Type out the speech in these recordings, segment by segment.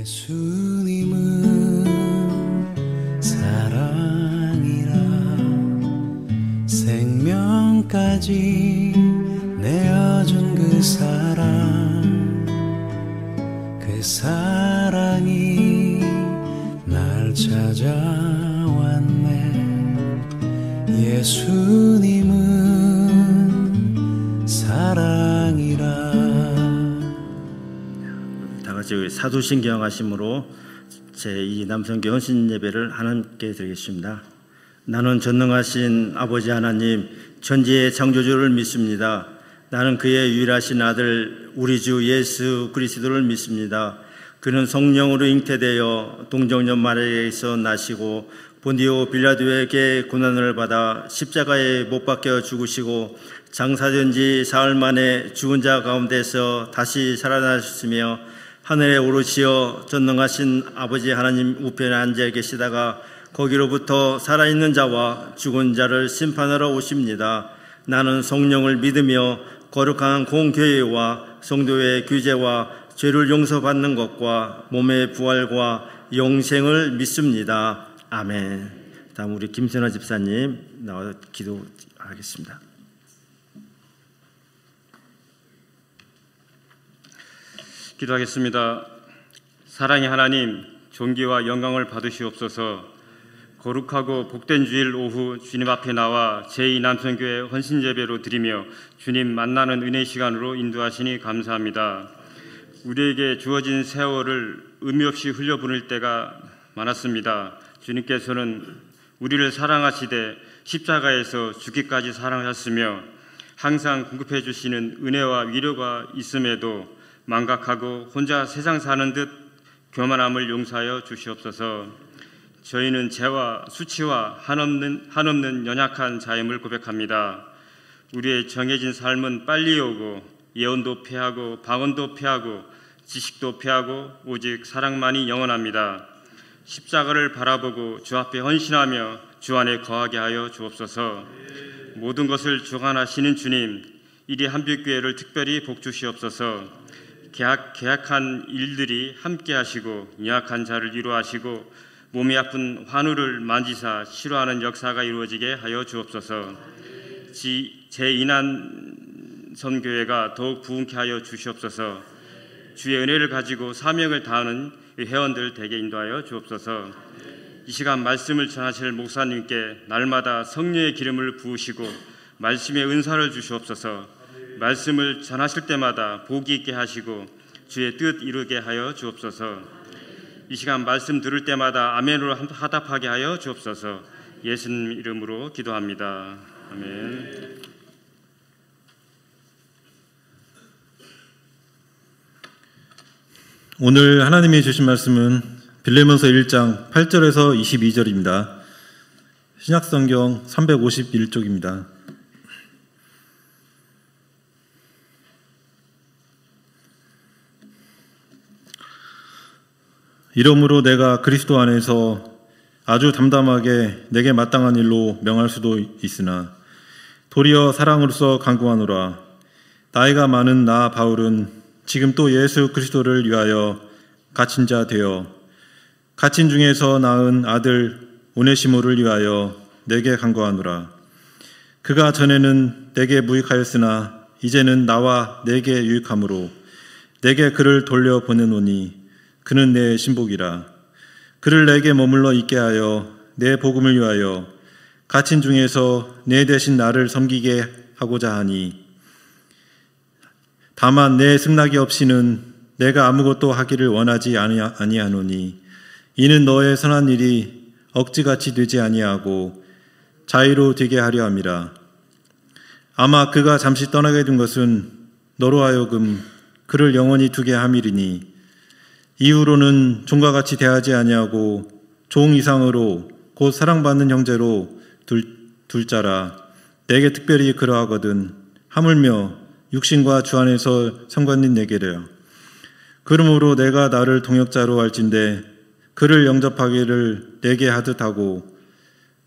예수님은 사랑이라 생명까지 내어준 그 사랑이 날 찾아왔네. 예수님은 사랑이라. 다 같이 사도신경 하심으로 제2 남성교 헌신 예배를 하나님께 드리겠습니다. 나는 전능하신 아버지 하나님 천지의 창조주를 믿습니다. 나는 그의 유일하신 아들 우리 주 예수 그리스도를 믿습니다. 그는 성령으로 잉태되어 동정녀 마리아에서 나시고 본디오 빌라도에게 고난을 받아 십자가에 못 박혀 죽으시고 장사된 지 사흘 만에 죽은 자 가운데서 다시 살아나셨으며 하늘에 오르시어 전능하신 아버지 하나님 우편에 앉아 계시다가 거기로부터 살아있는 자와 죽은 자를 심판하러 오십니다. 나는 성령을 믿으며 거룩한 공교회와 성도의 규제와 죄를 용서받는 것과 몸의 부활과 영생을 믿습니다. 아멘. 다음 우리 김선아 집사님 나와서 기도하겠습니다. 기도하겠습니다. 사랑의 하나님, 존귀와 영광을 받으시옵소서. 거룩하고 복된 주일 오후 주님 앞에 나와 제2 남성교회 헌신예배로 드리며 주님 만나는 은혜 시간으로 인도하시니 감사합니다. 우리에게 주어진 세월을 의미 없이 흘려보낼 때가 많았습니다. 주님께서는 우리를 사랑하시되 십자가에서 죽기까지 사랑하셨으며 항상 공급해 주시는 은혜와 위로가 있음에도 망각하고 혼자 세상 사는 듯 교만함을 용서하여 주시옵소서. 저희는 죄와 수치와 한없는 연약한 자임을 고백합니다. 우리의 정해진 삶은 빨리 오고 예언도 패하고 방언도 패하고 지식도 패하고 오직 사랑만이 영원합니다. 십자가를 바라보고 주 앞에 헌신하며 주 안에 거하게 하여 주옵소서. 모든 것을 주관하시는 주님, 이리 한빛교회를 특별히 복주시옵소서. 계약한 일들이 함께 하시고 연약한 자를 위로하시고 몸이 아픈 환우를 만지사 치료하는 역사가 이루어지게 하여 주옵소서. 제2남성교회가 더욱 부흥케 하여 주시옵소서. 주의 은혜를 가지고 사명을 다하는 회원들 되게 인도하여 주옵소서. 이 시간 말씀을 전하실 목사님께 날마다 성령의 기름을 부으시고 말씀의 은사를 주시옵소서. 말씀을 전하실 때마다 복이 있게 하시고 주의 뜻 이루게 하여 주옵소서. 이 시간 말씀 들을 때마다 아멘으로 화답하게 하여 주옵소서. 예수님 이름으로 기도합니다. 아멘. 오늘 하나님이 주신 말씀은 빌레몬서 1장 8절에서 22절입니다. 신약성경 351쪽입니다. 이러므로 내가 그리스도 안에서 아주 담담하게 내게 마땅한 일로 명할 수도 있으나 도리어 사랑으로서 간구하노라. 나이가 많은 나 바울은 지금 또 예수 그리스도를 위하여 갇힌 자 되어 갇힌 중에서 낳은 아들 오네시모를 위하여 내게 간구하노라. 그가 전에는 내게 무익하였으나 이제는 나와 내게 유익함으로 내게 그를 돌려보내노니 그는 내 신복이라. 그를 내게 머물러 있게 하여 내 복음을 위하여 갇힌 중에서 내 대신 나를 섬기게 하고자 하니 다만 내 승낙이 없이는 내가 아무것도 하기를 원하지 아니하노니 이는 너의 선한 일이 억지같이 되지 아니하고 자유로 되게 하려 함이라. 아마 그가 잠시 떠나게 된 것은 너로 하여금 그를 영원히 두게 함이리니 이후로는 종과 같이 대하지 아니하고 종 이상으로 곧 사랑받는 형제로 둘 자라. 내게 특별히 그러하거든 하물며 육신과 주 안에서 상관인 내게래요. 그러므로 내가 나를 동역자로 할진대 그를 영접하기를 내게 하듯 하고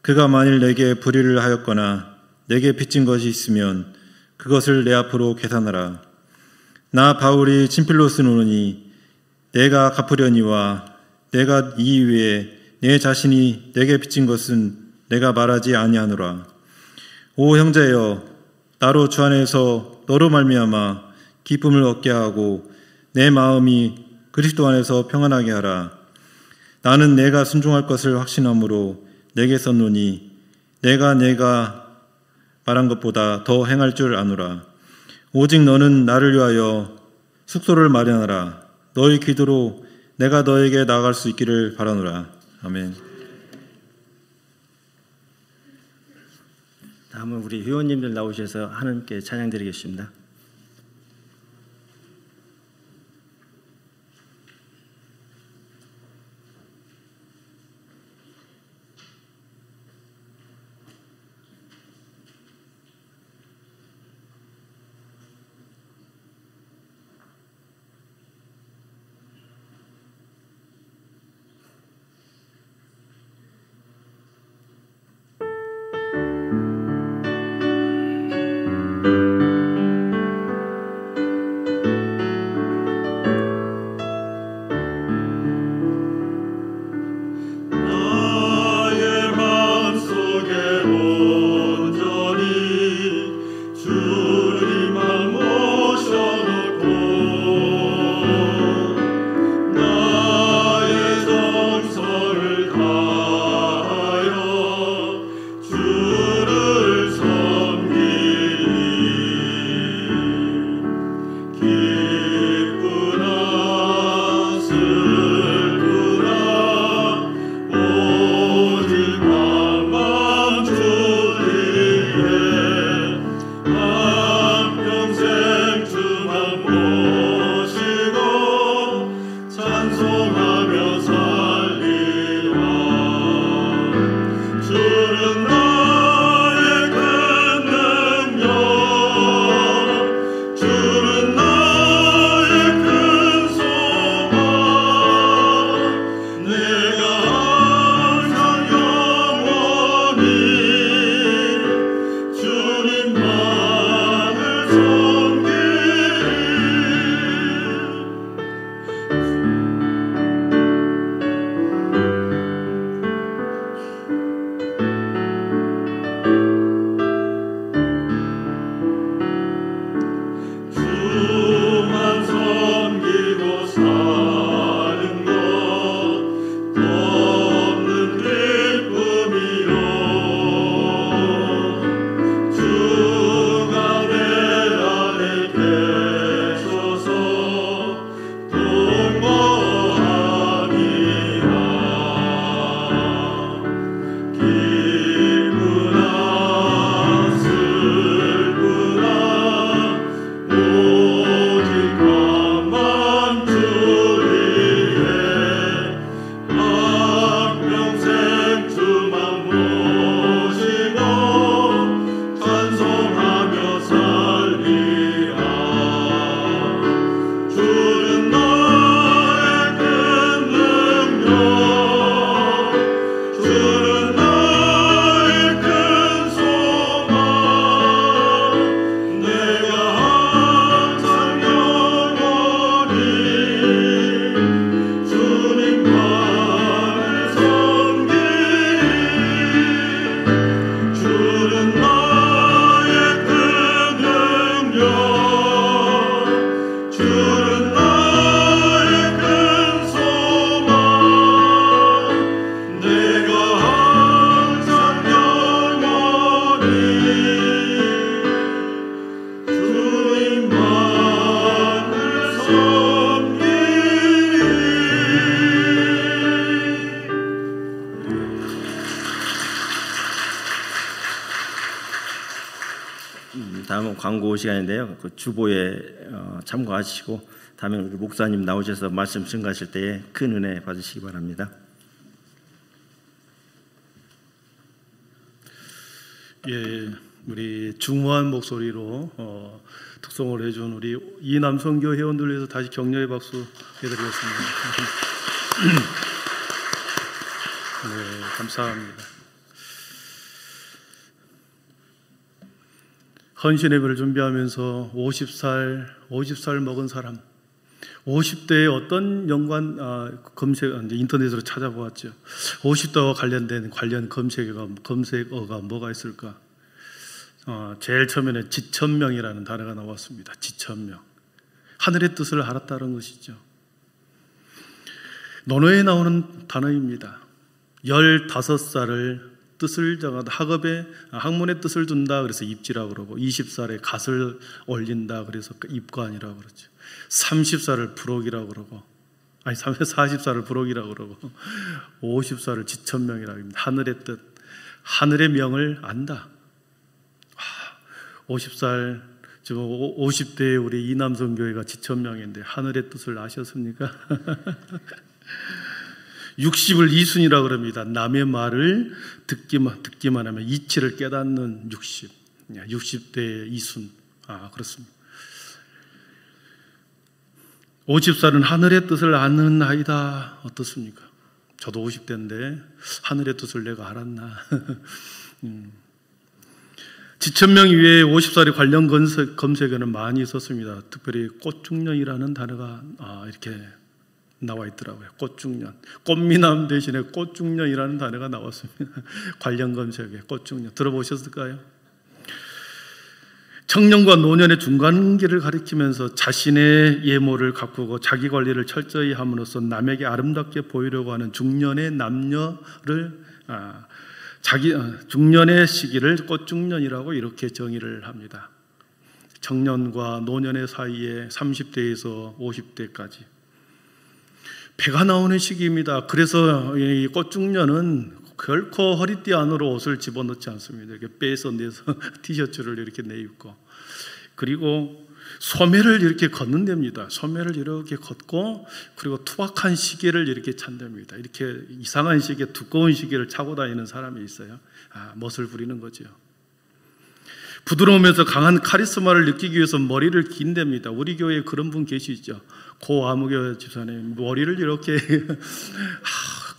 그가 만일 내게 불의를 하였거나 내게 빚진 것이 있으면 그것을 내 앞으로 계산하라. 나 바울이 친필로 쓰노니 내가 갚으려니와 내가 이 이외에 내 자신이 내게 빚진 것은 내가 말하지 아니하노라. 오 형제여, 나로 주 안에서 너로 말미암아 기쁨을 얻게 하고 내 마음이 그리스도 안에서 평안하게 하라. 나는 내가 순종할 것을 확신함으로 내게 썼노니 내가 말한 것보다 더 행할 줄 아노라. 오직 너는 나를 위하여 숙소를 마련하라. 너의 기도로 내가 너에게 나아갈 수 있기를 바라노라. 아멘. 다음은 우리 회원님들 나오셔서 하나님께 찬양드리겠습니다. 다음은 광고 시간인데요. 그 주보에 참고하시고 다음에 우리 목사님 나오셔서 말씀 증거하실 때에 큰 은혜 받으시기 바랍니다. 예, 우리 중후한 목소리로 특송을 해준 우리 이남성교 회원들 위해서 다시 격려의 박수 해드리겠습니다. 네, 감사합니다. 헌신 예배를 준비하면서 50살 먹은 사람, 50대에 어떤 연관 검색 이제 인터넷으로 찾아보았죠. 50대와 관련된 검색어가 뭐가 있을까? 제일 처음에는 지천명이라는 단어가 나왔습니다. 지천명. 하늘의 뜻을 알았다는 것이죠. 논어에 나오는 단어입니다. 15살을 뜻을 정하다, 학문의 뜻을 둔다 그래서 입지라고 그러고, 20살에 갓을 올린다 그래서 입관이라고 그러죠. 30살을 부록이라고 그러고, 40살을 부록이라고 그러고, 50살을 지천명이라고 합니다. 하늘의 뜻, 하늘의 명을 안다. 50살, 지금 50대에 우리 이남성교회가 지천명인데 하늘의 뜻을 아셨습니까? 60을 이순이라고 그럽니다. 남의 말을 듣기만 하면 이치를 깨닫는 60. 60대의 이순. 그렇습니다. 50살은 하늘의 뜻을 아는 나이다. 어떻습니까? 저도 50대인데 하늘의 뜻을 내가 알았나? 지천명 위에 50살의 관련 검색에는 많이 있었습니다. 특별히 꽃중년이라는 단어가 이렇게 나와 있더라고요. 꽃중년. 꽃미남 대신에 꽃중년이라는 단어가 나왔습니다. 관련 검색에 꽃중년. 들어보셨을까요? 청년과 노년의 중간기를 가리키면서 자신의 예모를 가꾸고 자기 관리를 철저히 함으로써 남에게 아름답게 보이려고 하는 중년의 남녀를 중년의 시기를 꽃중년이라고 이렇게 정의를 합니다. 청년과 노년의 사이에 30대에서 50대까지 배가 나오는 시기입니다. 그래서 이 꽃중년은 결코 허리띠 안으로 옷을 집어넣지 않습니다. 이렇게 빼서 내서 티셔츠를 이렇게 내입고, 그리고 소매를 이렇게 걷는답니다. 소매를 이렇게 걷고, 그리고 투박한 시계를 이렇게 찬답니다. 이렇게 이상한 시계, 두꺼운 시계를 차고 다니는 사람이 있어요. 멋을 부리는 거죠. 부드러우면서 강한 카리스마를 느끼기 위해서 머리를 긴답니다. 우리 교회에 그런 분 계시죠. 고 아무개 집사님, 머리를 이렇게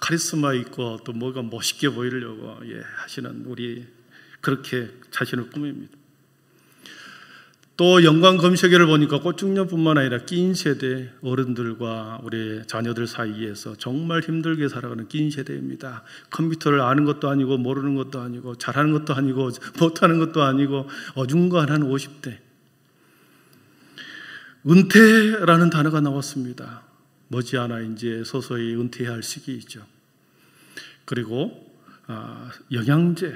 카리스마 있고 또 뭐가 멋있게 보이려고 하시는, 우리 그렇게 자신을 꾸밉니다. 또 연관 검색어를 보니까 꽃중년뿐만 아니라 낀 세대 어른들과 우리 자녀들 사이에서 정말 힘들게 살아가는 낀 세대입니다. 컴퓨터를 아는 것도 아니고 모르는 것도 아니고 잘하는 것도 아니고 못하는 것도 아니고 어중간한 50대. 은퇴라는 단어가 나왔습니다. 머지않아 이제 서서히 은퇴할 시기이죠. 그리고 영양제,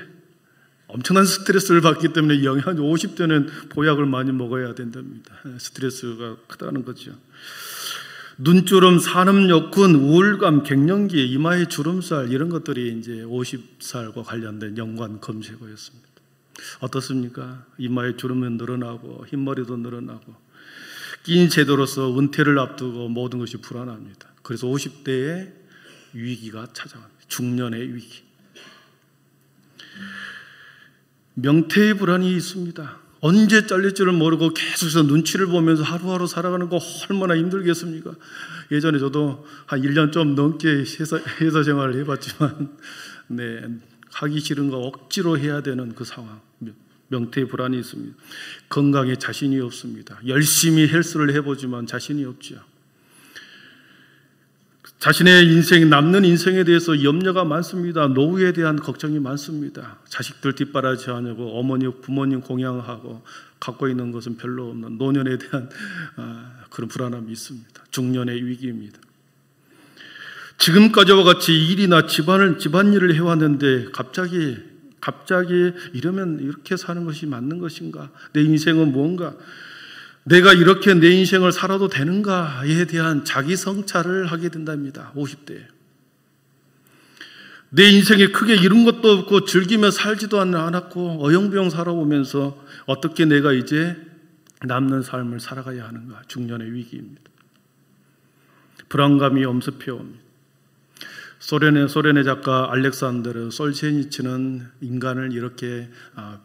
엄청난 스트레스를 받기 때문에 50대는 보약을 많이 먹어야 된답니다. 스트레스가 크다는 거죠. 눈주름, 산업여군, 우울감, 갱년기, 이마의 주름살, 이런 것들이 이제 50살과 관련된 연관 검색어였습니다. 어떻습니까? 이마의 주름은 늘어나고 흰머리도 늘어나고 낀 세대로서 은퇴를 앞두고 모든 것이 불안합니다. 그래서 50대의 위기가 찾아갑니다. 중년의 위기. 명태의 불안이 있습니다. 언제 잘릴 줄을 모르고 계속해서 눈치를 보면서 하루하루 살아가는 거 얼마나 힘들겠습니까? 예전에 저도 한 1년 좀 넘게 회사 생활을 해봤지만 하기 싫은 거 억지로 해야 되는 그 상황. 명태의 불안이 있습니다. 건강에 자신이 없습니다. 열심히 헬스를 해보지만 자신이 없죠. 자신의 인생, 남는 인생에 대해서 염려가 많습니다. 노후에 대한 걱정이 많습니다. 자식들 뒷바라지하려고 어머니, 부모님 공양하고 갖고 있는 것은 별로 없는 노년에 대한 그런 불안함이 있습니다. 중년의 위기입니다. 지금까지와 같이 일이나 집안일을 해왔는데 갑자기 이러면 이렇게 사는 것이 맞는 것인가? 내 인생은 뭔가? 내가 이렇게 내 인생을 살아도 되는가에 대한 자기 성찰을 하게 된답니다. 50대에. 내 인생에 크게 이룬 것도 없고 즐기며 살지도 않았고 어영부영 살아오면서 어떻게 내가 이제 남는 삶을 살아가야 하는가? 중년의 위기입니다. 불안감이 엄습해 옵니다. 소련의 작가 알렉산드르 솔제니츠는 인간을 이렇게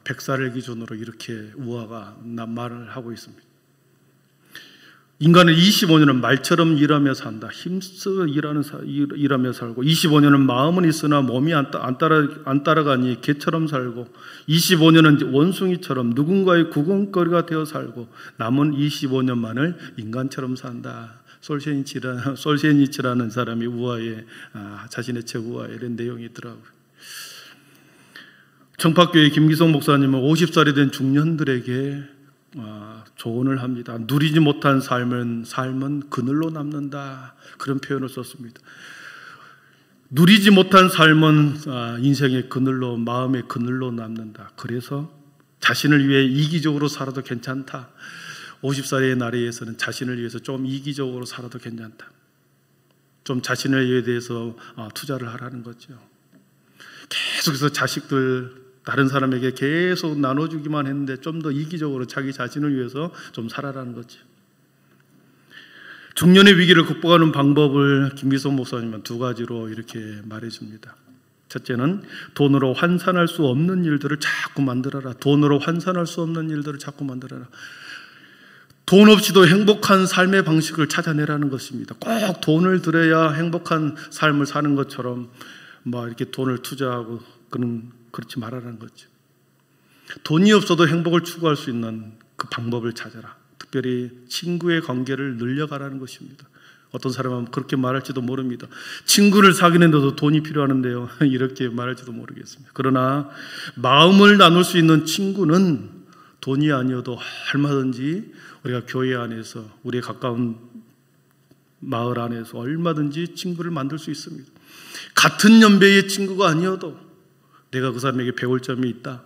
100살을 기준으로 이렇게 우화가 말을 하고 있습니다. 인간은 25년은 말처럼 일하며 산다. 힘써 일하며 살고 25년은 마음은 있으나 몸이 안 따라가니 개처럼 살고 25년은 원숭이처럼 누군가의 구경거리가 되어 살고 남은 25년만을 인간처럼 산다. 솔제니치라는 사람이 우화에 자신의 책 우화에 이런 내용이 있더라고요. 청파교회 김기성 목사님은 50살이 된 중년들에게 조언을 합니다. 누리지 못한 삶은 그늘로 남는다, 그런 표현을 썼습니다. 누리지 못한 삶은 인생의 그늘로, 마음의 그늘로 남는다. 그래서 자신을 위해 이기적으로 살아도 괜찮다. 50살의 나이에서는 자신을 위해서 좀 이기적으로 살아도 괜찮다. 좀 자신을 대해서 투자를 하라는 거죠. 계속해서 자식들, 다른 사람에게 계속 나눠주기만 했는데 좀 더 이기적으로 자기 자신을 위해서 좀 살아라는 거죠. 중년의 위기를 극복하는 방법을 김기성 목사님은 두 가지로 이렇게 말해줍니다. 첫째는 돈으로 환산할 수 없는 일들을 자꾸 만들어라. 돈으로 환산할 수 없는 일들을 자꾸 만들어라. 돈 없이도 행복한 삶의 방식을 찾아내라는 것입니다. 꼭 돈을 들여야 행복한 삶을 사는 것처럼 이렇게 돈을 투자하고 그렇지 말아라는 거죠. 돈이 없어도 행복을 추구할 수 있는 그 방법을 찾아라. 특별히 친구의 관계를 늘려가라는 것입니다. 어떤 사람은 그렇게 말할지도 모릅니다. 친구를 사귀는데도 돈이 필요하는데요, 이렇게 말할지도 모르겠습니다. 그러나 마음을 나눌 수 있는 친구는 돈이 아니어도 얼마든지 우리가 교회 안에서, 우리의 가까운 마을 안에서 얼마든지 친구를 만들 수 있습니다. 같은 연배의 친구가 아니어도 내가 그 사람에게 배울 점이 있다,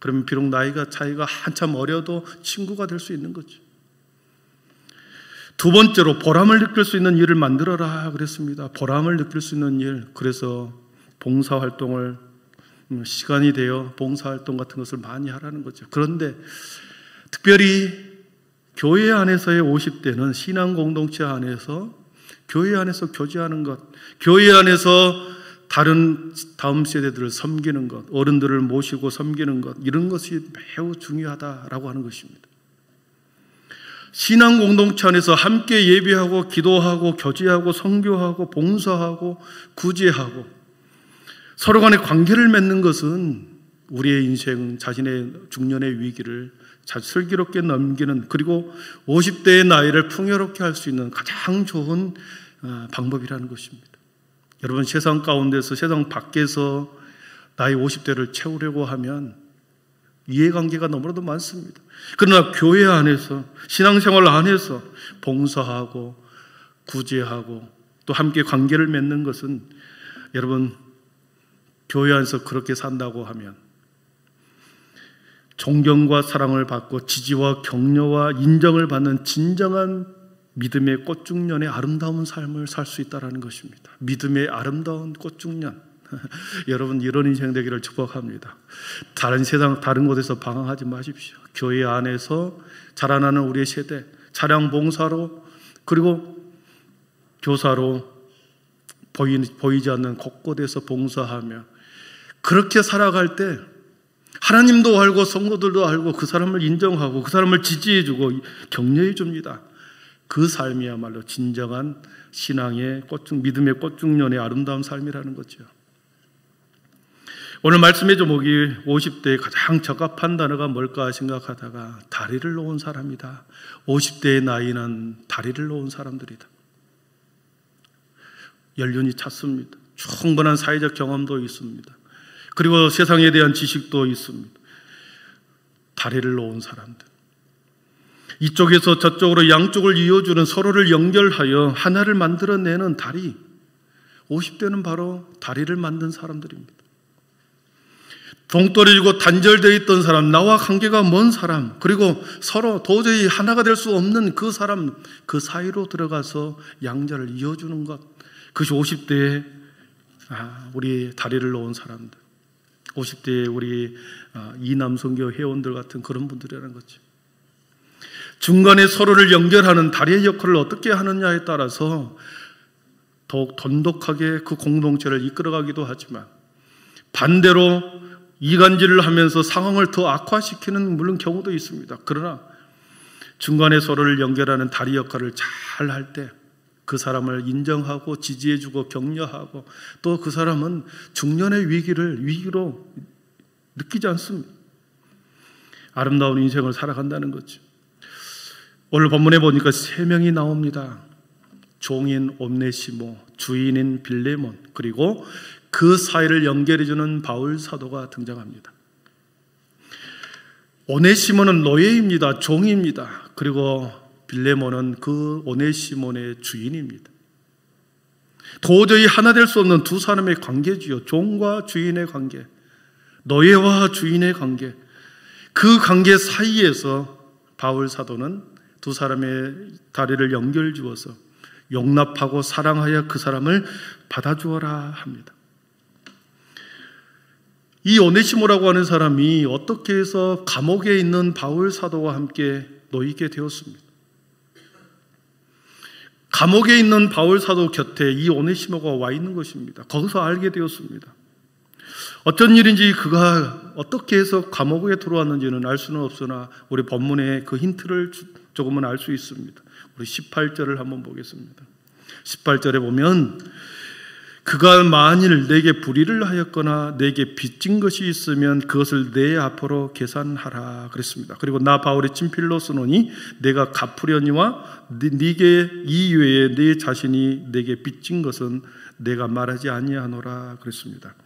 그러면 비록 나이가 차이가 한참 어려도 친구가 될 수 있는 거죠. 두 번째로 보람을 느낄 수 있는 일을 만들어라 그랬습니다. 보람을 느낄 수 있는 일. 그래서 봉사활동을, 시간이 되어 봉사활동 같은 것을 많이 하라는 거죠. 그런데 특별히 교회 안에서의 50대는 신앙 공동체 안에서, 교회 안에서 교제하는 것, 교회 안에서 다음 세대들을 섬기는 것, 어른들을 모시고 섬기는 것, 이런 것이 매우 중요하다라고 하는 것입니다. 신앙 공동체 안에서 함께 예배하고 기도하고 교제하고 선교하고 봉사하고 구제하고 서로 간의 관계를 맺는 것은 우리의 인생, 자신의 중년의 위기를 슬기롭게 넘기는, 그리고 50대의 나이를 풍요롭게 할 수 있는 가장 좋은 방법이라는 것입니다. 여러분, 세상 가운데서, 세상 밖에서 나이 50대를 채우려고 하면 이해관계가 너무나도 많습니다. 그러나 교회 안에서, 신앙생활 안에서 봉사하고 구제하고 또 함께 관계를 맺는 것은, 여러분, 교회 안에서 그렇게 산다고 하면 존경과 사랑을 받고 지지와 격려와 인정을 받는 진정한 믿음의 꽃중년의 아름다운 삶을 살 수 있다는 것입니다. 믿음의 아름다운 꽃중년. 여러분, 이런 인생 되기를 축복합니다. 다른 곳에서 방황하지 마십시오. 교회 안에서 자라나는 우리의 세대, 차량 봉사로, 그리고 교사로 보이지 않는 곳곳에서 봉사하며 그렇게 살아갈 때 하나님도 알고 성도들도 알고 그 사람을 인정하고 그 사람을 지지해주고 격려해줍니다. 그 삶이야말로 진정한 신앙의 믿음의 꽃중년의 아름다운 삶이라는 거죠. 오늘 말씀의 제목이 50대에 가장 적합한 단어가 뭘까 생각하다가 다리를 놓은 사람이다. 50대의 나이는 다리를 놓은 사람들이다. 연륜이 찼습니다. 충분한 사회적 경험도 있습니다. 그리고 세상에 대한 지식도 있습니다. 다리를 놓은 사람들. 이쪽에서 저쪽으로 양쪽을 이어주는, 서로를 연결하여 하나를 만들어내는 다리. 50대는 바로 다리를 만든 사람들입니다. 동떨어지고 단절되어 있던 사람, 나와 관계가 먼 사람, 그리고 서로 도저히 하나가 될 수 없는 그 사람, 그 사이로 들어가서 양자를 이어주는 것. 그것이 50대에 우리 다리를 놓은 사람들, 50대에 우리 이남선교 회원들 같은 그런 분들이라는 거죠. 중간에 서로를 연결하는 다리의 역할을 어떻게 하느냐에 따라서 더욱 돈독하게 그 공동체를 이끌어가기도 하지만, 반대로 이간질을 하면서 상황을 더 악화시키는 물론 경우도 있습니다. 그러나 중간에 서로를 연결하는 다리 역할을 잘 할 때 그 사람을 인정하고 지지해주고 격려하고, 또 그 사람은 중년의 위기로 느끼지 않습니다. 아름다운 인생을 살아간다는 거죠. 오늘 본문에 보니까 3명이 나옵니다. 종인 오네시모, 주인인 빌레몬, 그리고 그 사이를 연결해주는 바울 사도가 등장합니다. 오네시모는 노예입니다. 종입니다. 그리고 빌레몬은 그 오네시몬의 주인입니다. 도저히 하나 될 수 없는 두 사람의 관계지요. 종과 주인의 관계, 노예와 주인의 관계. 그 관계 사이에서 바울 사도는 두 사람의 다리를 연결 주어서 용납하고 사랑하여 그 사람을 받아주어라 합니다. 이 오네시모라고 하는 사람이 어떻게 해서 감옥에 있는 바울 사도와 함께 놓이게 되었습니다. 감옥에 있는 바울 사도 곁에 이 오네시모가 와 있는 것입니다. 거기서 알게 되었습니다. 어쩐 일인지 그가 어떻게 해서 감옥에 들어왔는지는 알 수는 없으나 우리 본문의 그 힌트를 조금은 알 수 있습니다. 우리 18절을 한번 보겠습니다. 18절에 보면 그가 만일 내게 불의를 하였거나 내게 빚진 것이 있으면 그것을 내 앞으로 계산하라 그랬습니다. 그리고 나 바울의 친필로 쓰노니 내가 갚으려니와 네게 이외에 내 자신이 내게 빚진 것은 내가 말하지 아니하노라 그랬습니다.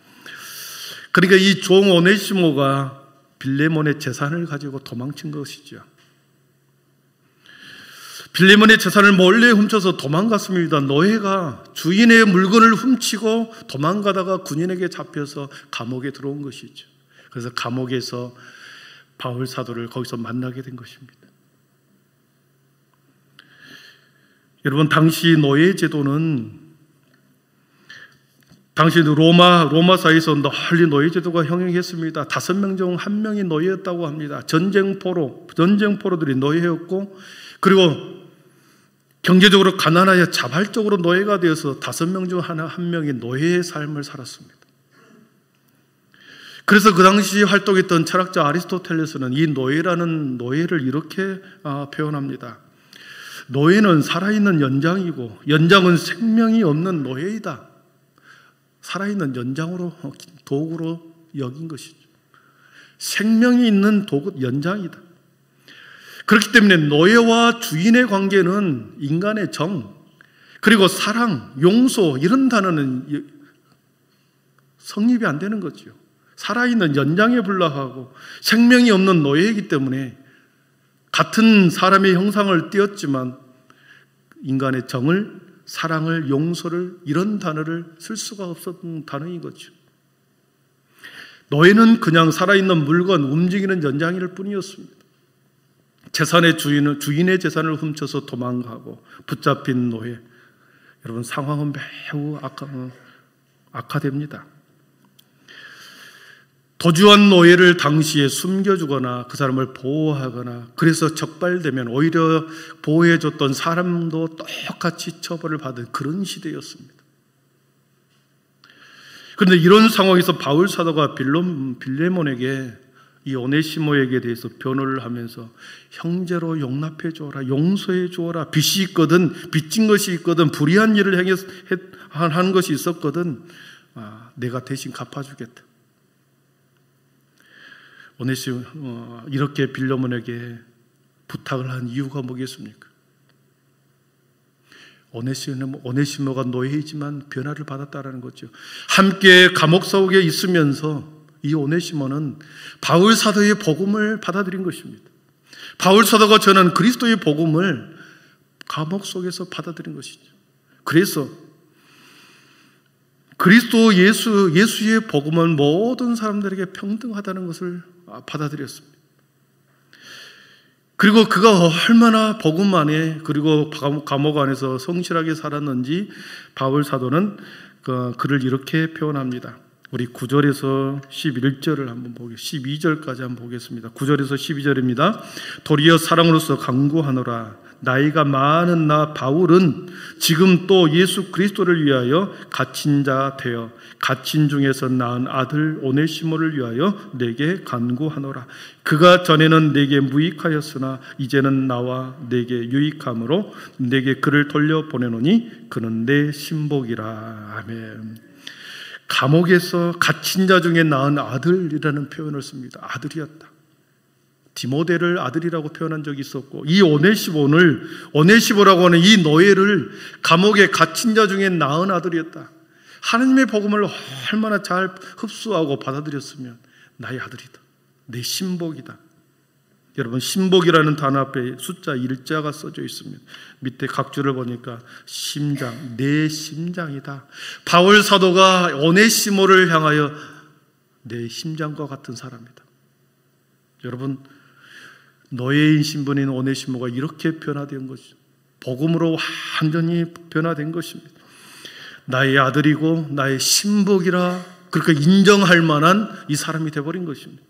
그러니까 이 종 오네시모가 빌레몬의 재산을 가지고 도망친 것이죠. 빌레몬의 재산을 몰래 훔쳐서 도망갔습니다. 노예가 주인의 물건을 훔치고 도망가다가 군인에게 잡혀서 감옥에 들어온 것이죠. 그래서 감옥에서 바울 사도를 거기서 만나게 된 것입니다. 여러분, 당시 노예 제도는 당시 로마사에서 널리 노예 제도가 형행했습니다. 5명 중 1명이 노예였다고 합니다. 전쟁포로들이 노예였고, 그리고 경제적으로 가난하여 자발적으로 노예가 되어서 5명 중 한 명이 노예의 삶을 살았습니다. 그래서 그 당시 활동했던 철학자 아리스토텔레스는 이 노예를 이렇게 표현합니다. 노예는 살아있는 연장이고 연장은 생명이 없는 노예이다. 살아있는 연장으로, 도구로 여긴 것이죠. 생명이 있는 연장이다. 그렇기 때문에 노예와 주인의 관계는 인간의 정, 그리고 사랑, 용서 이런 단어는 성립이 안 되는 거죠. 살아있는 연장에 불과하고 생명이 없는 노예이기 때문에 같은 사람의 형상을 띄었지만 인간의 정을, 사랑을, 용서를 이런 단어를 쓸 수가 없었던 단어인 거죠. 노예는 그냥 살아있는 물건, 움직이는 연장일 뿐이었습니다. 주인의 재산을 훔쳐서 도망가고 붙잡힌 노예. 여러분, 상황은 매우 악화됩니다. 도주한 노예를 당시에 숨겨주거나 그 사람을 보호하거나, 그래서 적발되면 오히려 보호해줬던 사람도 똑같이 처벌을 받은 그런 시대였습니다. 그런데 이런 상황에서 바울 사도가 빌레몬에게, 이 오네시모에게 대해서 변호를 하면서 형제로 용납해 주어라, 용서해 주어라, 빚이 있거든, 빚진 것이 있거든, 불의한 일을 한 것이 있었거든, 내가 대신 갚아주겠다. 오네시모 이렇게 빌레몬에게 부탁을 한 이유가 뭐겠습니까? 오네시모가 노예이지만 변화를 받았다라는 거죠. 함께 감옥 속에 있으면서 이 오네시모는 바울 사도의 복음을 받아들인 것입니다. 바울 사도가 전한 그리스도의 복음을 감옥 속에서 받아들인 것이죠. 그래서 그리스도 예수의 복음은 모든 사람들에게 평등하다는 것을 받아들였습니다. 그리고 그가 얼마나 복음 안에, 그리고 감옥 안에서 성실하게 살았는지 바울 사도는 그를 이렇게 표현합니다. 우리 9절에서 11절을 한번 보겠습니다. 12절까지 한번 보겠습니다. 9절에서 12절입니다. 도리어 사랑으로서 강구하노라. 나이가 많은 나 바울은 지금 또 예수 그리스도를 위하여 갇힌 자 되어 갇힌 중에서 낳은 아들 오네시모를 위하여 내게 간구하노라. 그가 전에는 내게 무익하였으나 이제는 나와 내게 유익함으로 내게 그를 돌려보내노니 그는 내 신복이라. 아멘. 감옥에서 갇힌 자 중에 낳은 아들이라는 표현을 씁니다. 아들이었다. 디모데를 아들이라고 표현한 적이 있었고, 이 오네시모라고 하는 이 노예를 감옥에 갇힌 자 중에 낳은 아들이었다. 하나님의 복음을 얼마나 잘 흡수하고 받아들였으면 나의 아들이다, 내 신복이다. 여러분, 신복이라는 단어 앞에 숫자 1자가 써져 있습니다. 밑에 각주를 보니까 심장, 내 심장이다. 바울 사도가 오네시모를 향하여 내 심장과 같은 사람이다. 여러분, 노예인 신분인 오네시모가 이렇게 변화된 것이죠. 복음으로 완전히 변화된 것입니다. 나의 아들이고 나의 신복이라 그렇게 인정할 만한 이 사람이 되어버린 것입니다.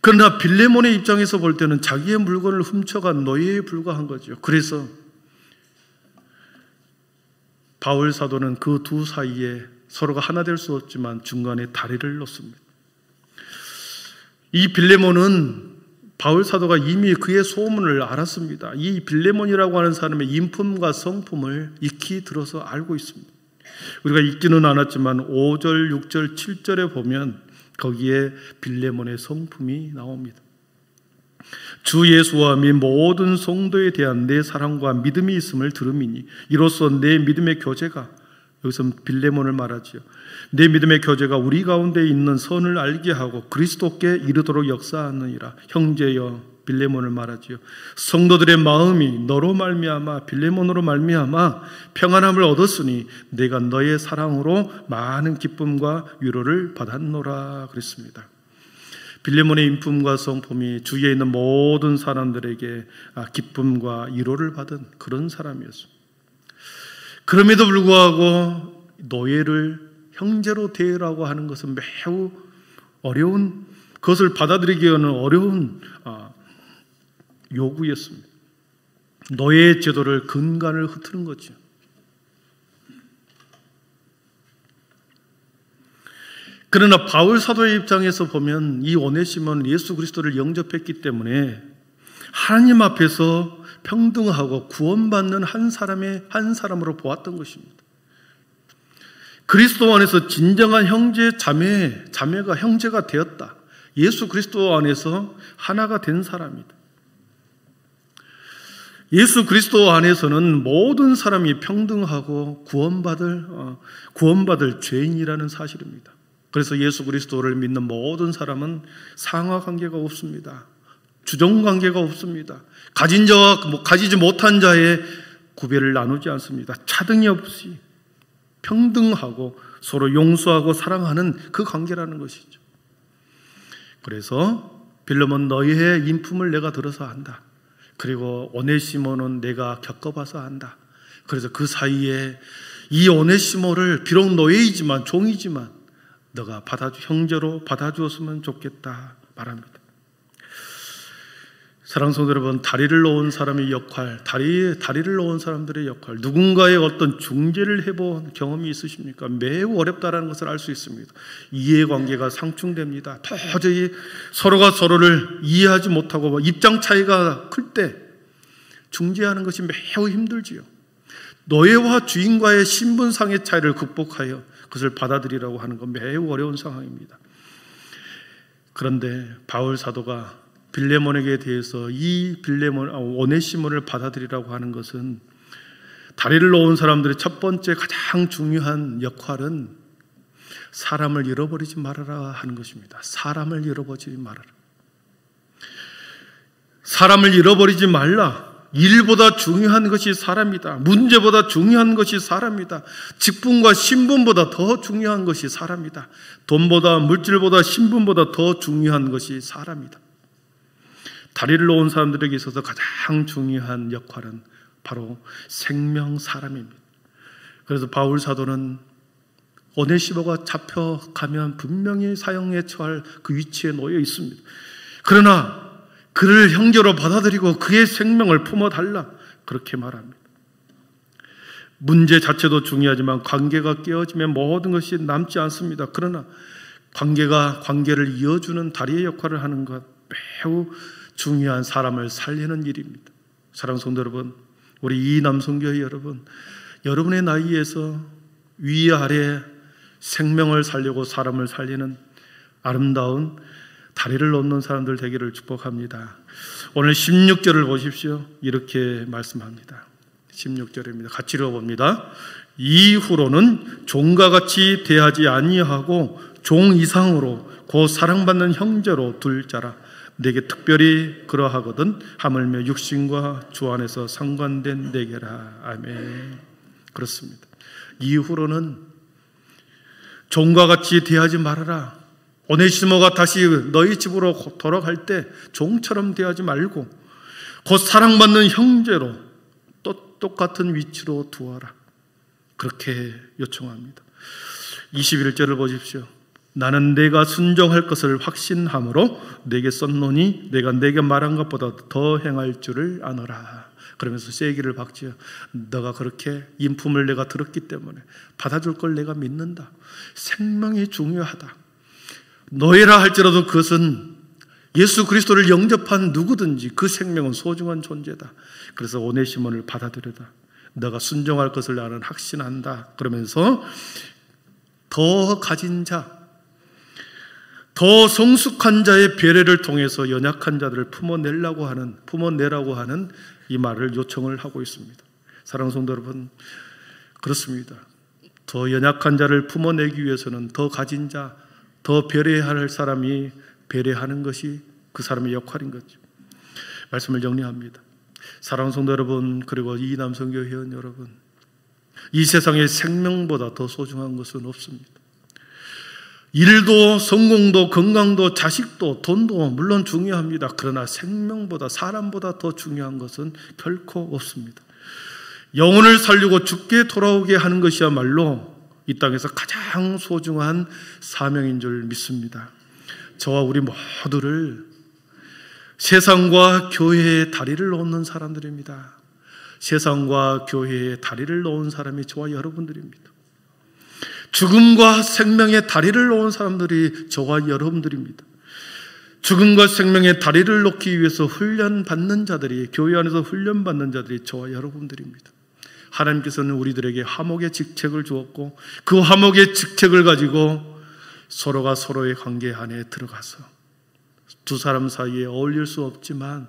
그러나 빌레몬의 입장에서 볼 때는 자기의 물건을 훔쳐간 노예에 불과한 거죠. 그래서 바울 사도는 그 두 사이에 서로가 하나 될 수 없지만 중간에 다리를 놓습니다. 이 빌레몬은 바울 사도가 이미 그의 소문을 알았습니다. 이 빌레몬이라고 하는 사람의 인품과 성품을 익히 들어서 알고 있습니다. 우리가 읽지는 않았지만 5절, 6절, 7절에 보면 거기에 빌레몬의 성품이 나옵니다. 주 예수와 및 모든 성도에 대한 내 사랑과 믿음이 있음을 들음이니 이로써 내 믿음의 교제가, 여기서 빌레몬을 말하지요, 내 믿음의 교제가 우리 가운데 있는 선을 알게 하고 그리스도께 이르도록 역사하느니라. 형제여, 빌레몬을 말하지요, 성도들의 마음이 너로 말미암아, 빌레몬으로 말미암아 평안함을 얻었으니 내가 너의 사랑으로 많은 기쁨과 위로를 받았노라 그랬습니다. 빌레몬의 인품과 성품이 주위에 있는 모든 사람들에게 기쁨과 위로를 받은 그런 사람이었습니다. 그럼에도 불구하고 노예를 형제로 대하라고 하는 것은 매우 어려운, 그것을 받아들이기에는 어려운 요구였습니다. 노예의 제도를 근간을 흐트는 거죠. 그러나 바울 사도의 입장에서 보면 이 오네시모는 예수 그리스도를 영접했기 때문에 하나님 앞에서 평등하고 구원받는 한 사람으로 보았던 것입니다. 그리스도 안에서 진정한 형제 자매가 형제가 되었다. 예수 그리스도 안에서 하나가 된 사람이다. 예수 그리스도 안에서는 모든 사람이 평등하고 구원받을 죄인이라는 사실입니다. 그래서 예수 그리스도를 믿는 모든 사람은 상하 관계가 없습니다. 주종 관계가 없습니다. 가진 자와 가지지 못한 자의 구별을 나누지 않습니다. 차등이 없이 평등하고 서로 용서하고 사랑하는 그 관계라는 것이죠. 그래서 빌레몬, 너희의 인품을 내가 들어서 안다. 그리고 오네시모는 내가 겪어봐서 안다. 그래서 그 사이에 이 오네시모를 비록 노예이지만 종이지만 너가 형제로 받아주었으면 좋겠다 말합니다. 사랑하는 성도 여러분, 다리를 놓은 사람의 역할, 다리를 놓은 사람들의 역할, 누군가의 어떤 중재를 해본 경험이 있으십니까? 매우 어렵다라는 것을 알 수 있습니다. 이해관계가 상충됩니다. 도저히 서로가 서로를 이해하지 못하고 입장 차이가 클 때 중재하는 것이 매우 힘들지요. 노예와 주인과의 신분상의 차이를 극복하여 그것을 받아들이라고 하는 건 매우 어려운 상황입니다. 그런데 바울 사도가 빌레몬에게 대해서 이 오네시모를 받아들이라고 하는 것은, 다리를 놓은 사람들의 첫 번째 가장 중요한 역할은 사람을 잃어버리지 말아라 하는 것입니다. 사람을 잃어버리지 말아라. 사람을 잃어버리지 말라. 일보다 중요한 것이 사람이다. 문제보다 중요한 것이 사람이다. 직분과 신분보다 더 중요한 것이 사람이다. 돈보다, 물질보다, 신분보다 더 중요한 것이 사람이다. 다리를 놓은 사람들에게 있어서 가장 중요한 역할은 바로 생명, 사람입니다. 그래서 바울 사도는 오네시모가 잡혀가면 분명히 사형에 처할 그 위치에 놓여 있습니다. 그러나 그를 형제로 받아들이고 그의 생명을 품어달라, 그렇게 말합니다. 문제 자체도 중요하지만 관계가 깨어지면 모든 것이 남지 않습니다. 그러나 관계를 이어주는 다리의 역할을 하는 것, 매우 중요한 사람을 살리는 일입니다. 사랑하는 성도 여러분, 우리 이 남성교회 여러분, 여러분의 나이에서 위아래 생명을 살리고 사람을 살리는 아름다운 다리를 놓는 사람들 되기를 축복합니다. 오늘 16절을 보십시오. 이렇게 말씀합니다. 16절입니다. 같이 읽어봅니다. 이후로는 종과 같이 대하지 아니하고 종 이상으로 곧 사랑받는 형제로 둘 자라. 내게 특별히 그러하거든 하물며 육신과 주 안에서 상관된 내게라. 아멘. 그렇습니다. 이후로는 종과 같이 대하지 말아라. 오네시모가 다시 너희 집으로 돌아갈 때 종처럼 대하지 말고 곧 사랑받는 형제로 또 똑같은 위치로 두어라. 그렇게 요청합니다. 21절을 보십시오. 나는 내가 순종할 것을 확신함으로 내게 썼노니 내가 내게 말한 것보다 더 행할 줄을 아노라. 그러면서 쐐기를 박지요. 너가 그렇게 인품을 내가 들었기 때문에 받아줄 걸 내가 믿는다. 생명이 중요하다. 너희라 할지라도 그것은 예수 그리스도를 영접한 누구든지 그 생명은 소중한 존재다. 그래서 오네시몬을 받아들여다. 너가 순종할 것을 나는 확신한다. 그러면서 더 가진 자, 더 성숙한 자의 배려를 통해서 연약한 자들을 품어내라고 하는 이 말을 요청을 하고 있습니다. 사랑하는 성도 여러분, 그렇습니다. 더 연약한 자를 품어내기 위해서는 더 가진 자, 더 배려해야 할 사람이 배려하는 것이 그 사람의 역할인 거죠. 말씀을 정리합니다. 사랑하는 성도 여러분, 그리고 이 남성교 회원 여러분, 이 세상에 생명보다 더 소중한 것은 없습니다. 일도 성공도 건강도 자식도 돈도 물론 중요합니다. 그러나 생명보다 사람보다 더 중요한 것은 결코 없습니다. 영혼을 살리고 죽게 돌아오게 하는 것이야말로 이 땅에서 가장 소중한 사명인 줄 믿습니다. 저와 우리 모두를 세상과 교회의 다리를 놓는 사람들입니다. 세상과 교회의 다리를 놓은 사람이 저와 여러분들입니다. 죽음과 생명의 다리를 놓은 사람들이 저와 여러분들입니다. 죽음과 생명의 다리를 놓기 위해서 훈련받는 자들이, 교회 안에서 훈련받는 자들이 저와 여러분들입니다. 하나님께서는 우리들에게 화목의 직책을 주었고 그 화목의 직책을 가지고 서로가 서로의 관계 안에 들어가서 두 사람 사이에 어울릴 수 없지만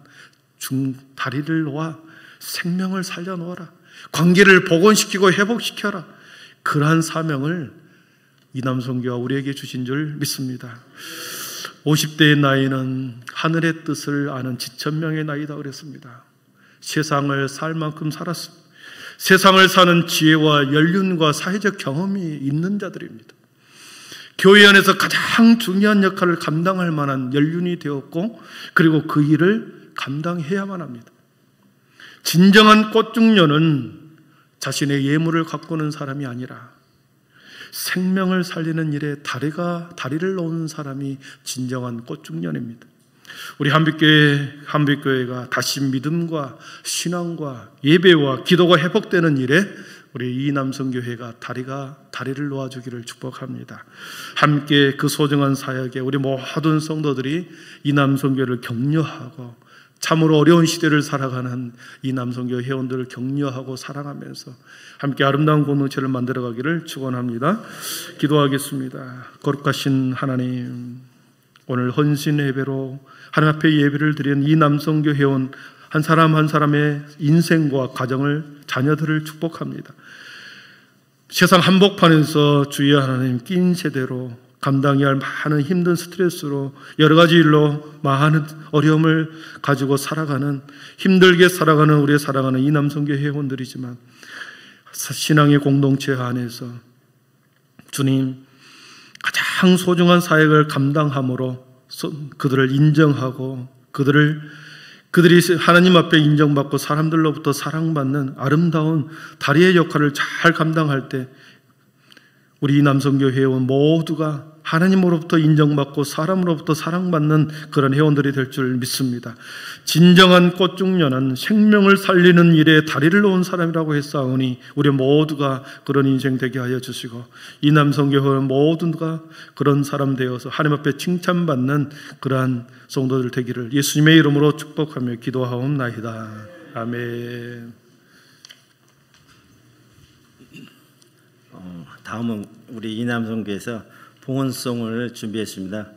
다리를 놓아 생명을 살려놓아라. 관계를 복원시키고 회복시켜라. 그러한 사명을 이남성교가 우리에게 주신 줄 믿습니다. 50대의 나이는 하늘의 뜻을 아는 지천명의 나이다 그랬습니다. 세상을 살 만큼 살았습니다. 세상을 사는 지혜와 연륜과 사회적 경험이 있는 자들입니다. 교회 안에서 가장 중요한 역할을 감당할 만한 연륜이 되었고 그리고 그 일을 감당해야만 합니다. 진정한 꽃중년은 자신의 예물을 가꾸는 사람이 아니라 생명을 살리는 일에 다리를 놓은 사람이 진정한 꽃중년입니다. 우리 한빛교회가 다시 믿음과 신앙과 예배와 기도가 회복되는 일에 우리 이남성교회가 다리를 놓아주기를 축복합니다. 함께 그 소중한 사역에 우리 모든 성도들이 이남성교회를 격려하고 참으로 어려운 시대를 살아가는 이 남성교 회원들을 격려하고 사랑하면서 함께 아름다운 공동체를 만들어가기를 축원합니다. 기도하겠습니다. 거룩하신 하나님, 오늘 헌신 예배로 하나님 앞에 예배를 드린 이 남성교 회원 한 사람 한 사람의 인생과 가정을, 자녀들을 축복합니다. 세상 한복판에서 주여 하나님 낀 세대로 감당해야 할 많은 힘든 스트레스로 여러 가지 일로 많은 어려움을 가지고 살아가는, 힘들게 살아가는 우리의 사랑하는 이 남성교 회원들이지만 신앙의 공동체 안에서 주님 가장 소중한 사역을 감당함으로 그들을 인정하고 그들이 하나님 앞에 인정받고 사람들로부터 사랑받는 아름다운 다리의 역할을 잘 감당할 때 우리 남성교 회원 모두가 하나님으로부터 인정받고 사람으로부터 사랑받는 그런 회원들이 될 줄 믿습니다. 진정한 꽃중년은 생명을 살리는 일에 다리를 놓은 사람이라고 했사오니 우리 모두가 그런 인생 되게 하여 주시고 이 남성교 회원 모두가 그런 사람 되어서 하나님 앞에 칭찬받는 그러한 성도들 되기를 예수님의 이름으로 축복하며 기도하옵나이다. 아멘. 다음은 우리 이남성교에서 봉헌송을 준비했습니다.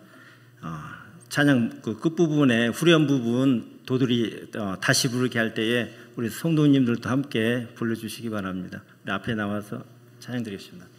찬양 그 끝부분에 후렴 부분 도들이 다시 부르게 할 때에 우리 성도님들도 함께 불러주시기 바랍니다. 우리 앞에 나와서 찬양 드리겠습니다.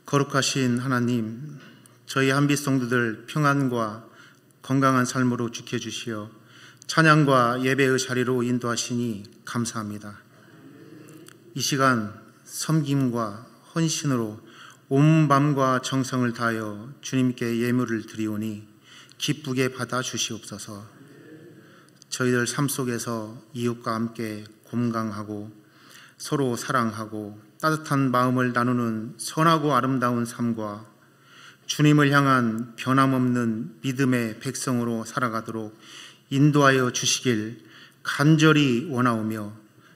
거룩하신 하나님, 저희 한빛 성도들 평안과 건강한 삶으로 지켜주시어 찬양과 예배의 자리로 인도하시니 감사합니다. 이 시간 섬김과 헌신으로 온 마음과 정성을 다하여 주님께 예물을 드리오니 기쁘게 받아 주시옵소서. 저희들 삶 속에서 이웃과 함께 공감하고 서로 사랑하고 따뜻한 마음을 나누는 선하고 아름다운 삶과 주님을 향한 변함없는 믿음의 백성으로 살아가도록 인도하여 주시길 간절히 원하오며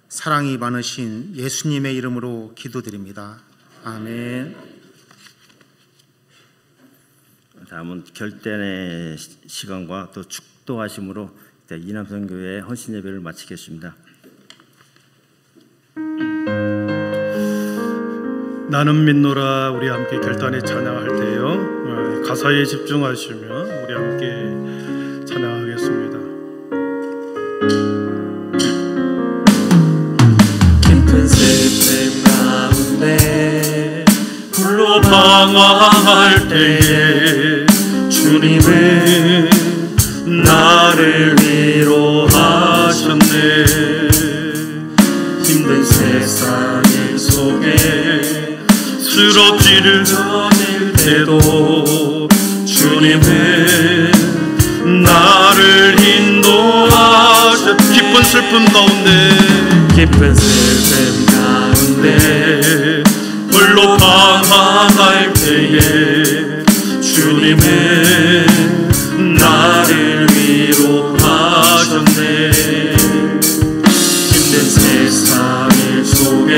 사랑이 많으신 예수님의 이름으로 기도드립니다. 아멘. 다음은 결단의 시간과 또 축도하심으로 이남선교회 헌신 예배를 마치겠습니다. 나는 믿노라. 우리 함께 결단에 찬양할 때요, 가사에 집중하시며 우리 함께 찬양하겠습니다. 깊은 슬픔 가운데 불로 방황할 때에 주님은 나를 위로하셨네. 힘든 세상 일 속에 쓰러지를 때도 주님은 나를 인도하셨네. 깊은 슬픔 가운데 홀로 방황할 때에 주님은 나를 위로하셨네. 힘든 세상 일 속에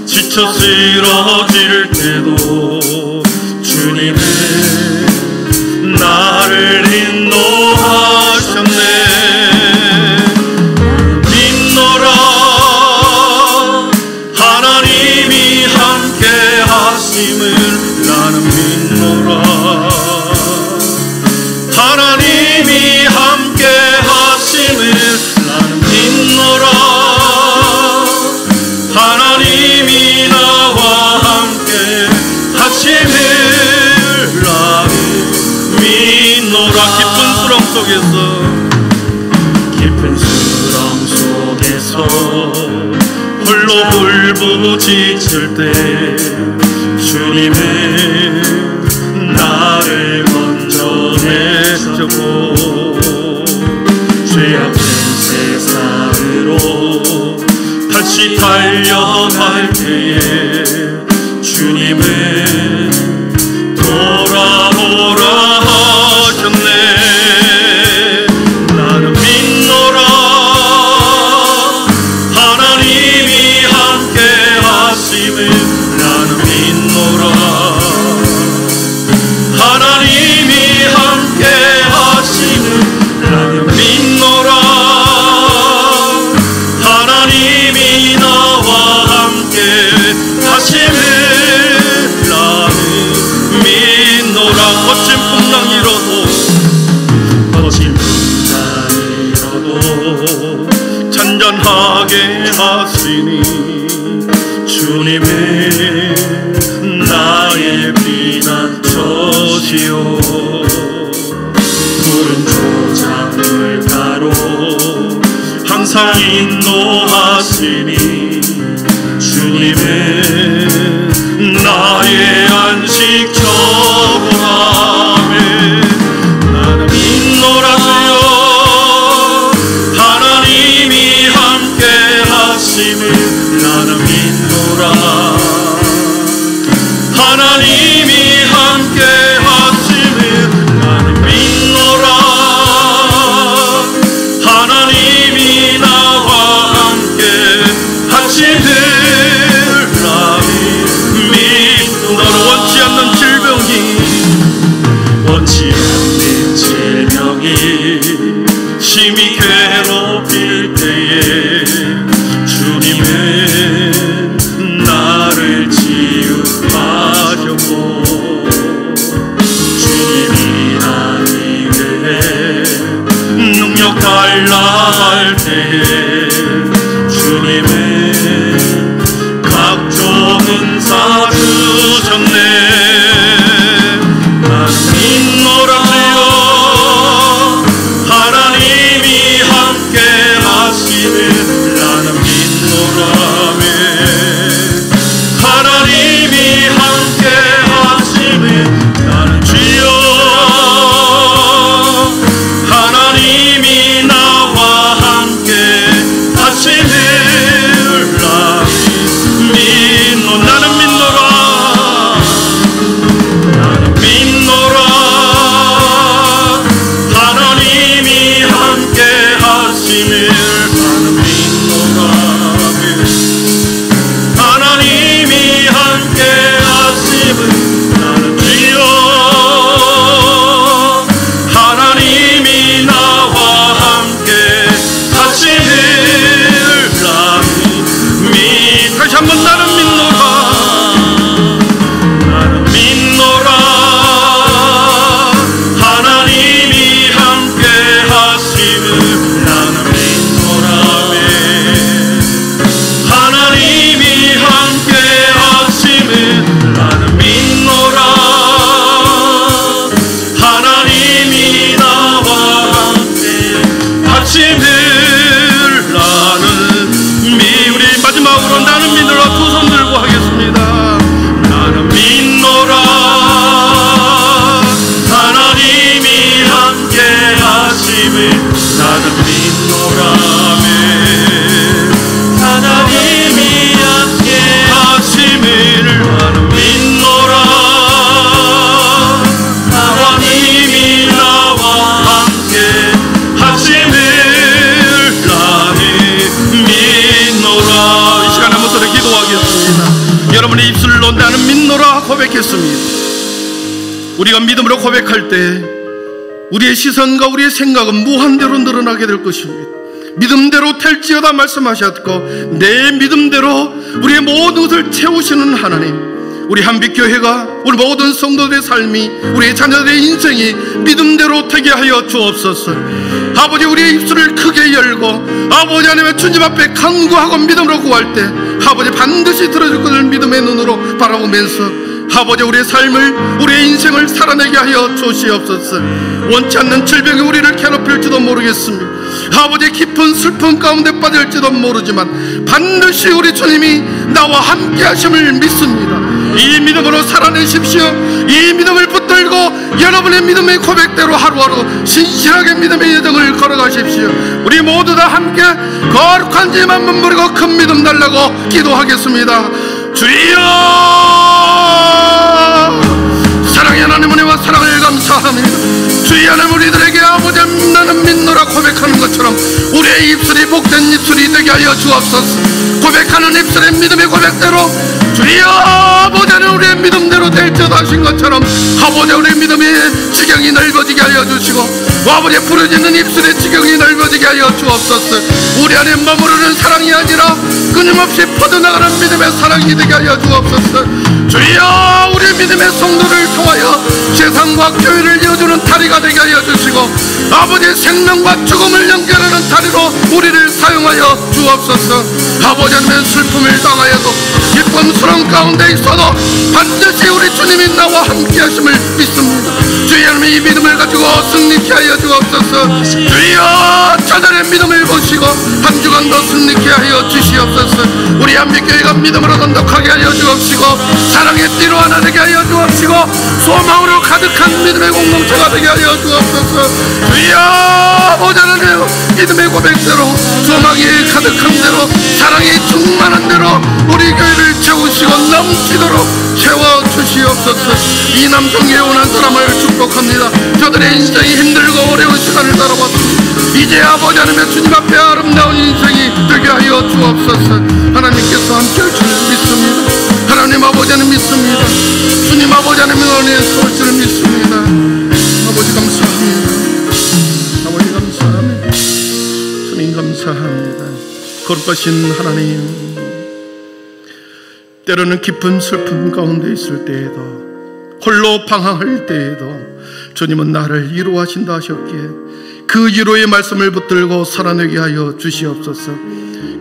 지쳐 쓰러질 때도 주님은 나를 인도하셨네. 믿노라. 하나님이 함께 하심을 나는 믿노라. 하나님이 함께 하심을 나는 믿노라. 하나님이 나와 함께 하심을 나는 믿노라. 깊은 수렁 속에서 홀로 울부짖을 때 주님은 나를 건져내셨고, 죄악된 세상으로 다시 달려갈 때에 주님은 돌아오라 하셨네. 나는 믿노라. 하나님이 함께 하심을 나는 믿노라. 하나님이 함께 하심을 나는 믿노라. 하나님이 나와 함께 하심을 나는 믿노라. 거친 풍랑이로도 잔잔하게 하시니 주님은 나의 피난처시오. 푸른 초장물가로 항상 인도하시니 주님은 나의 안식처구나. 나는 믿노라. 주여 하나님이 함께 하심을 나는 믿노라. 하나님이 함께 하심을 나는 믿노라. 하나님이 나와 함께 하심을 나는 믿노라. 원치 않는 질병이 심히 괴롭힐 때에 주님은 나를 치유하셨고, 주님이 나를 위해 능력 달라할 때에 주님은 각종 은사 주셨네. 나는 믿노라네. 하나님이 함께 하심을 나는 믿노라. 하나님이 나와 함께 하심을 나는 믿노라. 이 시간 한번 더 기도하겠습니다. 여러분의 입술로 나는 믿노라 고백했습니다. 우리가 믿음으로 고백할 때 우리의 시선과 우리의 생각은 무한대로 늘어나게 될 것입니다. 믿음대로 될지어다 말씀하셨고 내 믿음대로 우리의 모든 것을 채우시는 하나님, 우리 한빛교회가 우리 모든 성도들의 삶이 우리의 자녀들의 인생이 믿음대로 되게 하여 주옵소서. 아버지, 우리의 입술을 크게 열고 아버지 하나님의 주님 앞에 간구하고 믿음으로 구할 때 아버지 반드시 들어줄 것을 믿음의 눈으로 바라보면서 아버지 우리의 삶을 우리의 인생을 살아내게 하여 주시옵소서. 원치 않는 질병이 우리를 괴롭힐지도 모르겠습니다. 아버지 깊은 슬픔 가운데 빠질지도 모르지만 반드시 우리 주님이 나와 함께 하심을 믿습니다. 이 믿음으로 살아내십시오. 이 믿음을 붙들고 여러분의 믿음의 고백대로 하루하루 신실하게 믿음의 여정을 걸어가십시오. 우리 모두 다 함께 거룩한 죄만 문무리고 큰 믿음 달라고 기도하겠습니다. 주여, 사랑의 하나님 은혜와 사랑을 감사합니다. 주의 하나님, 우리들에게 아버지 나는 믿노라 고백하는 것처럼 우리의 입술이 복된 입술이 되게 하여 주옵소서. 고백하는 입술의 믿음의 고백대로 주여 아버지는 우리의 믿음대로 될지어다 하신 것처럼 아버지 우리의 믿음의 지경이 넓어지게 하여 주시고 아버지의 부러지는 입술의 지경이 넓어지게 하여 주옵소서. 우리 안에 머무르는 사랑이 아니라 끊임없이 퍼져나가는 믿음의 사랑이 되게 하여 주옵소서. 주여 우리 믿음의 성도를 통하여 세상과 교회를 이어주는 다리가 되게 하여 주시고 아버지의 생명과 죽음을 연결하는 다리로 우리를 사용하여 주옵소서. 아버지 하나님의 슬픔을 당하여도 기쁨스러운 가운데 있어도 반드시 우리 주님이 나와 함께 하심을 믿습니다. 주의 하나님의 이 믿음을 가지고 승리케 하여 주옵소서. 주여 저들의 믿음을 보시고 한 주간 더 승리케 하여 주시옵소서. 우리 한빛교회가 믿음으로 건덕하게 하여 주옵시고 사랑의 띠로 하나 되게 하여 주옵시고 소망으로 가득한 믿음의 공동체가 되게 하여 주옵소서. 주여 아버지 하나님 믿음의 고백대로 소망이 가득한 대로 사랑이 충만한 대로 우리 교회를 채우시고 넘치도록 채워주시옵소서. 이 남성의 원한 사람을 축복합니다. 저들의 인생이 힘들고 어려운 시간을 살아왔습니다. 이제 아버지 하나님의 주님 앞에 아름다운 인생이 되게 하여 주옵소서. 하나님께서 함께 할 줄 믿습니다. 하나님 아버지 하나님 믿습니다. 주님 아버지 하나님의 은혜에 쏠 줄 믿습니다. 아버지 감사합니다. 아버지 감사합니다. 주님 감사합니다. 거룩하신 하나님, 때로는 깊은 슬픔 가운데 있을 때에도 홀로 방황할 때에도 주님은 나를 위로하신다 하셨기에 그 위로의 말씀을 붙들고 살아내게 하여 주시옵소서.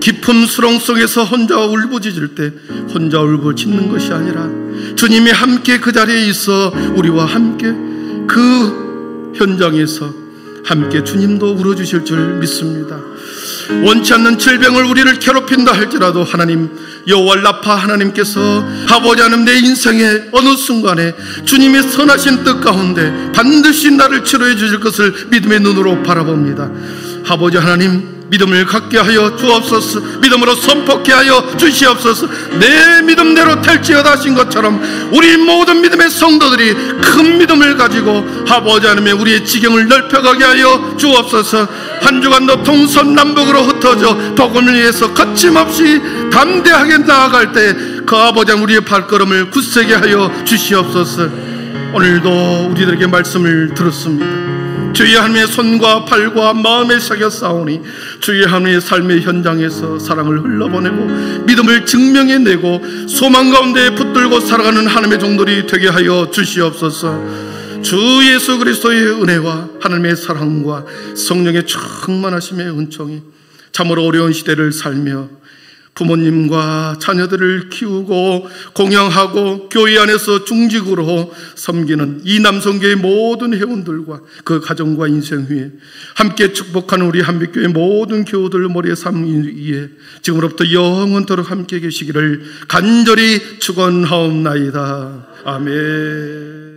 깊은 수렁 속에서 혼자 울부짖을 때 혼자 울부짖는 것이 아니라 주님이 함께 그 자리에 있어 우리와 함께 그 현장에서 함께 주님도 울어주실 줄 믿습니다. 원치 않는 질병을 우리를 괴롭힌다 할지라도 하나님 여호와 라파 하나님께서 아버지 하나님 내 인생의 어느 순간에 주님의 선하신 뜻 가운데 반드시 나를 치료해 주실 것을 믿음의 눈으로 바라봅니다. 아버지 하나님 믿음을 갖게 하여 주옵소서. 믿음으로 선포케 하여 주시옵소서. 내 믿음대로 될지어다 하신 것처럼 우리 모든 믿음의 성도들이 큰 믿음을 가지고 아버지 하나님의 우리의 지경을 넓혀가게 하여 주옵소서. 한 주간도 동서남북으로 흩어져 복음을 위해서 거침없이 담대하게 나아갈 때 그 아버지 하나님 우리의 발걸음을 굳세게 하여 주시옵소서. 오늘도 우리들에게 말씀을 들었습니다. 주의 하나님의 손과 발과 마음에 새겨 싸우니 주의 하나님의 삶의 현장에서 사랑을 흘러보내고 믿음을 증명해내고 소망 가운데 붙들고 살아가는 하나님의 종들이 되게 하여 주시옵소서. 주 예수 그리스도의 은혜와 하나님의 사랑과 성령의 충만하심의 은총이 참으로 어려운 시대를 살며 부모님과 자녀들을 키우고 공양하고 교회 안에서 중직으로 섬기는 이 남성교회 모든 회원들과 그 가정과 인생 위에 함께 축복하는 우리 한빛교회 모든 교우들 머리에 삼 위에 지금으로부터 영원토록 함께 계시기를 간절히 축원하옵나이다. 아멘.